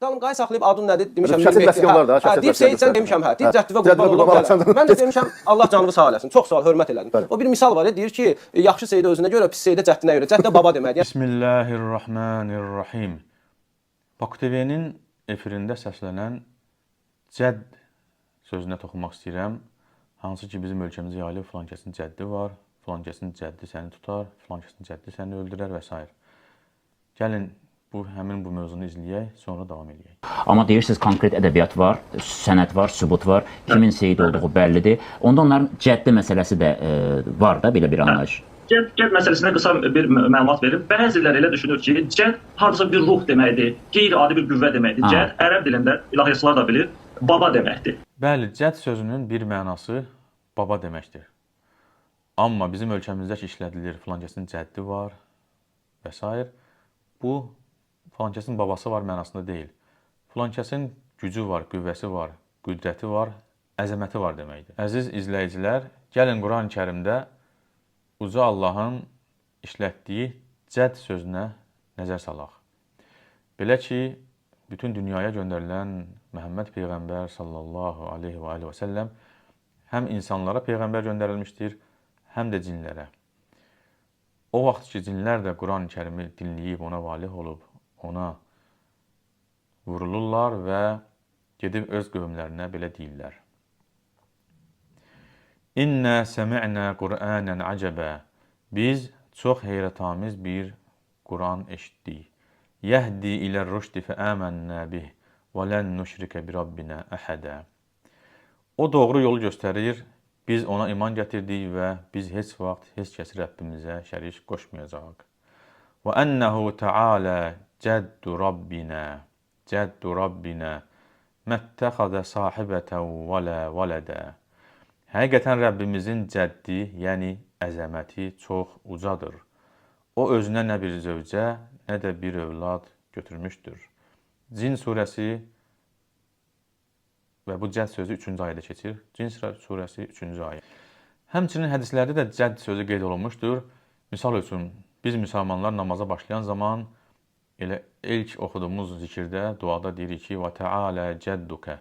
Qalın qay saxlayıb adın nədir demişəm. Şəxsiyyət vəsiqəm var da, şəxsiyyət deyib Seyid sən demişəm, hə. Deyib Cəddivə qurban olub gələ. Mən də demişəm Allah canını sağ eləsin. Çox sağ ol, hörmət elədim. O bir misal var, deyir ki, yaxşı Seyid özünə görə, pis Seyid Cəddinə görə. Cəddə baba deməkdir. Bismillahirrahmanirrahim. Baku TV-nin efirində səslənən cədd sözünə toxunmaq istəyirəm. Hansı ki bizim ölkəmizə yayılıb filan kəsin cəddi var, filan kəsin cəddi səni tutar, filan kəsin cəddi səni öldürər və s. Gəlin həmin bu mövzunu izləyək, sonra davam edək. Amma deyirsiniz konkret ədəbiyyat var, sənət var, sübut var, kimin Seyid olduğu bəllidir. Onda onların cəddi məsələsi də var da, belə bir anlayış. Cədd məsələsinə qısa bir məlumat verim. Bəziləri elə düşünür ki, cədd hardasa bir ruh deməkdir, qeyri-adi bir qüvvə deməkdir. Cədd ərəb dilində, ilahiyyatçılar da bilir, baba deməkdir. Bəli, cədd sözünün bir mənası baba deməkdir. Amma bizim ölkəmizdə ki, işlədilir, filan kəsin cəddi var və s. Bu, filan kəsin babası var mənasında deyil. Filan kəsin gücü var, qüvvəsi var, qüdrəti var, əzəməti var deməkdir. Əziz izləyicilər, gəlin Quran-ı Kərimdə Uca Allahın işlətdiyi cədd sözünə nəzər salaq. Belə ki, bütün dünyaya göndərilən Məhəmməd Peyğəmbər sallallahu aleyhi və səlləm həm insanlara Peyğəmbər göndərilmişdir, həm də cinlərə. O vaxt ki, cinlər də Quran-ı Kərimi dinləyib, ona valih olub, ona vurulurlar və gedib öz qövmlərinə belə deyirlər. İnnə səmi'nə Qur'anən əcəbə. Biz çox heyrətamiz bir Quran eşitdik. Yəhdi ilə rüşdi fəəmənnə bih və lən nüşrikə bi Rabbinə əhədə. O doğru yolu göstərir, biz ona iman gətirdik və biz heç vaxt heç kəsi Rəbbimizə şərik qoşmayacaq. Və ənəhu təalə cəddu Rabbinə məttəxədə sahibətən və lə vələdə. Həqiqətən Rəbbimizin cəddi, yəni əzəməti çox ucadır. O özünə nə bir zövcə, nə də bir övlad götürmüşdür. Cin surəsi və bu cədd sözü 3-cü ayədə keçir. Cin surəsi 3-cü ayə. Həmçinin hədislərdə də cədd sözü qeyd olunmuşdur. Misal üçün, biz müsəlmanlar namaza başlayan zaman elə ilk oxuduğumuz zikirdə, duada deyirik ki, və təalə cəddukə.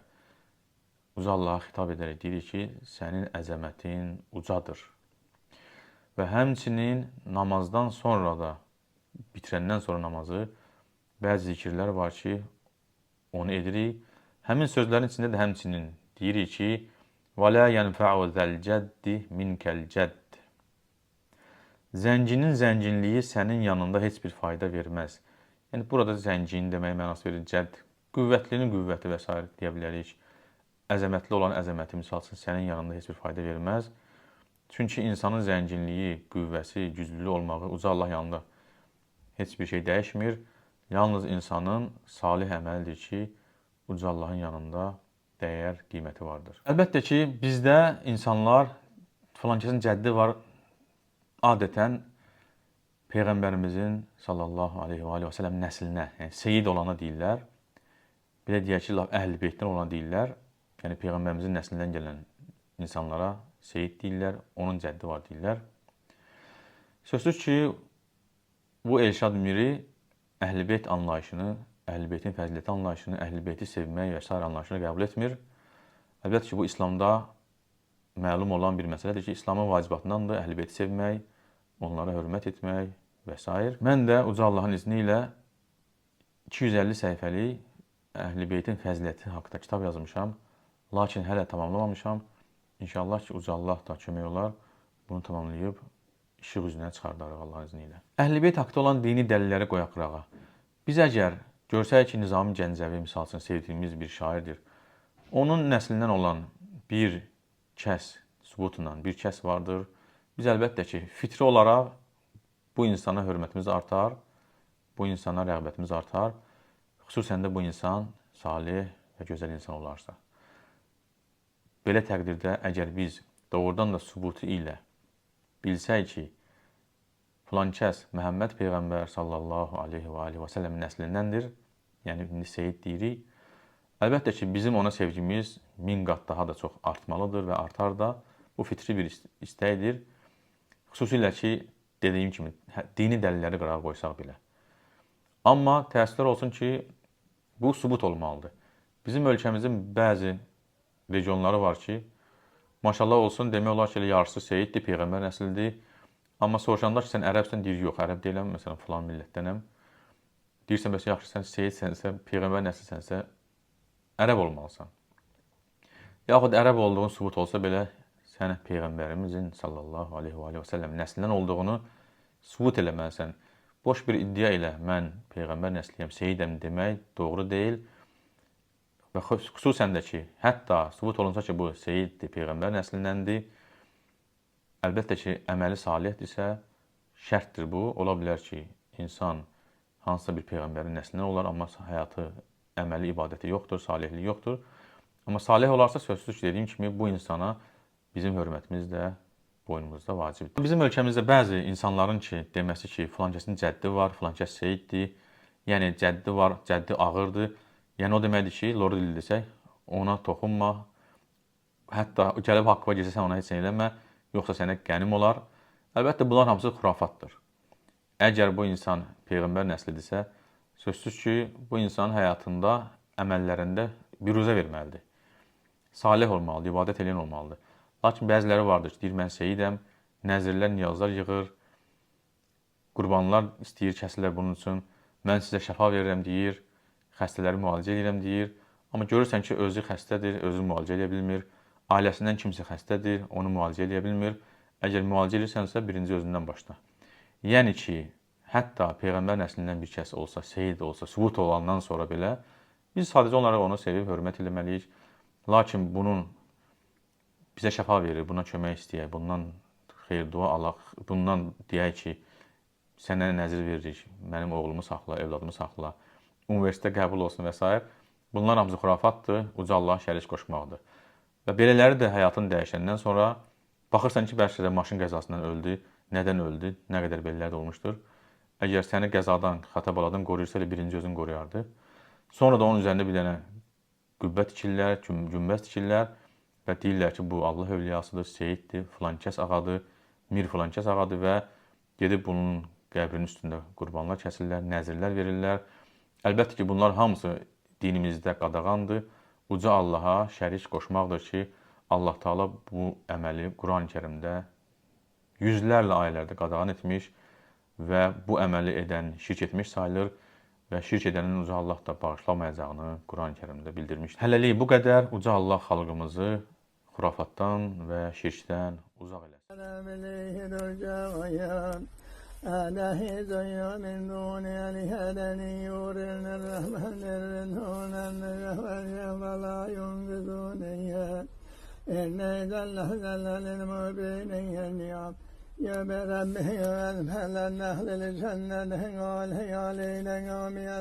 Uca Allaha xitab edərək deyirik ki, sənin əzəmətin ucadır. Və həmçinin namazdan sonra da, bitirəndən sonra namazı, bəzi zikirlər var ki, onu edirik. Həmin sözlərin içində də həmçinin deyirik ki, وَلَا يَنْفَعُ ذَا الْجَدِّ مِنْكَ الْجَدِّ. Zənginin zənginliyi sənin yanında heç bir fayda verməz. Yəni, burada zəngin demək mənası verir, cədd. Qüvvətlinin qüvvəti və s. deyə bilərik. Əzəmətli olan əzəməti, misal üçün, sənin yanında heç bir fayda verməz. Çünki insanın zənginliyi, qüvvəsi, güclülüyü olmağı Uca Allah yanında heç bir şey dəyişmir. Yalnız insanın salih əməlidir ki, Uca Allahın yanında dəyər, qiyməti vardır. Əlbəttə ki, bizdə insanlar, filan kəsin cəddi var, adətən Peyğəmbərimizin sallallahu aleyhi və səlləm nəslinə, yəni seyid olana deyirlər. Belə deyək ki, əhl-i beytdən olana deyirlər. Yəni, Peyğəmbərimizin nəslindən gələn insanlara seyid deyirlər, onun cəddi var deyirlər. Sözsüz ki, bu Elşad Miri əhl-i beyt anlayışını, əhl-i beytin fəziləti anlayışını, əhl-i beyti sevmək və s. anlayışını qəbul etmir. Əlbəttə ki, bu İslamda məlum olan bir məsələdir ki, İslamın vacibatındandır əhl-i beyti sevmək, onlara hörmət etmək və s. Mən də Uca Allahın izni ilə 250 səhifəlik əhl-i beytin fəziləti haqqında kitab yazmışam. Lakin hələ tamamlamamışam. İnşallah ki, Uca Allah da kömək olar. Bunu tamamlayıb işıq üzünə çıxardarıq Allahın izni ilə. Əhl-i beyt haqqında olan dini dəlilləri qoyaq qırağa. Biz əgər görsək ki, Nizami Gəncəvi misal üçün sevdiyimiz bir şairdir, onun nəslindən olan bir kəs, sübutla bir kəs vardır. Biz əlbəttə ki, fitri olaraq bu insana hörmətimiz artar, bu insana rəğbətimiz artar. Xüsusən də bu insan salih və gözəl insan olarsa. Belə təqdirdə, əgər biz doğrudan da sübutu ilə bilsək ki, filan kəs Məhəmməd Peyğəmbər sallallahu aleyhi və səlləm nəslindəndir, yəni indi seyid deyirik, əlbəttə ki, bizim ona sevgimiz 1000 qat daha da çox artmalıdır və artar da. Bu fitri bir istəkdir. Xüsusilə ki, dediyim kimi, dini dəlilləri qırağa qoysaq belə. Amma təəssüflər olsun ki, Bu sübut olmalıdır. Bizim ölkəmizin bəzi regionları var ki, maşallah olsun, demək olar ki, yarısı Seyiddir, Peyğəmbər nəsildir. Amma soruşanda ki, sən ərəbsən, deyir, yox, ərəb deyiləm, məsələn, falan millətdənəm. Deyirsən, bəs yaxşı, sən Seyidsənsə, Peyğəmbər nəsilsənsə, ərəb olmalısan. Yaxud ərəb olduğun sübut olsa belə, sən Peyğəmbərimizin sallallahu aleyhi və səlləm nəslindən olduğunu sübut eləməlisən. Boş bir iddia ilə mən Peyğəmbər nəsliyəm, Seyidəm demək doğru deyil. Və xüsusən də ki, hətta sübut olunsa ki, bu Seyiddir, Peyğəmbər nəslindəndir. Əlbəttə ki, əməli salihdirsə, şərtdir bu. Ola bilər ki, insan hansısa bir Peyğəmbərin nəslindən olar, amma həyatı, əməli, ibadəti yoxdur, salihliyi yoxdur. Amma salih olarsa, sözsüz ki, dediyim kimi, bu insana bizim hörmətimiz də boynumuzda vacibdir. Bizim ölkəmizdə bəzi insanların ki, deməsi ki, filankəsin cəddi var, filankəs Seyiddir, yəni cəddi var, cəddi ağırdır. Yəni o deməkdir ki, lor dili desək, ona toxunma, hətta gəlib haqqıva geçəsən ona heç eləmə, yoxsa sənə qənim olar. Əlbəttə, bunlar hamısı xurafatdır. Əgər bu insan Peyğəmbər nəslidirsə, sözsüz ki, bu insan həyatında, əməllərində biruzə verməlidir. Salih olmalıdır, ibadət eləyən olmalıdır. Lakin bəziləri vardır ki, deyir, mən Seyidəm, nəzirlər, niyazlar yığır, qurbanlar istəyir, kəsirlər bunun üçün, mən sizə şəfa verirəm, deyir, xəstələri müalicə edirəm, deyir. Amma görürsən ki, özü xəstədir, özü müalicə edə bilmir, ailəsindən kimsə xəstədir, onu müalicə edə bilmir. Əgər müalicə edirsənsə, birinci özündən başla. Yəni ki, hətta Peyğəmbər nəslindən bir kəs olsa, Seyid olsa, sübut olandan sonra belə, biz sadəcə onlara onu sevib, hörmət eləməliyik. Lakin bunun bizə şəfa verir, buna kömək istəyək, bundan xeyir dua alaq, bundan deyək ki, sənə nəzir veririk, mənim oğlumu saxla, evladımı saxla, universitetə qəbul olsun və s. Bunlar hamısı xurafatdır, uca Allah şərik qoşmaqdır. Və belələri də həyatını dəyişəndən sonra baxırsan ki, bəlkə də maşın qəzasından öldü, nədən öldü, nə qədər belələri də olmuşdur. Əgər səni qəzadan, xəta baladan qoruyursa, birinci özünü qoruyardı. Sonra da onun üzərində bir dənə qübbə tikirlər, günbəz tikirlər və deyirlər ki, bu Allah övliyasıdır, Seyiddir, filankəs ağadır, mir filankəs ağadır və gedib bunun qəbrinin üstündə qurbanlar kəsirlər, nəzirlər verirlər. Əlbəttə ki, bunlar hamısı dinimizdə qadağandır. Uca Allaha şərik qoşmaqdır ki, Allah Taala bu əməli Qurani-Kərimdə yüzlərlə ayələrdə qadağan etmiş və bu əməli edən şirk etmiş sayılır və şirk edənin Uca Allah da bağışlamayacağını Qurani-Kərimdə bildirmişdir. Hələlik bu qədər. Uca Allah xalqımızı xurafatdan və şirkdən uzaq eləsin. آله زيا من دون الهدني يورن الرحمن الرنون ولا ينقذونيا إن إذا لهزل للمبيني النعم يا بربه والمهل النخل الجنة قال هي علينا قوم يا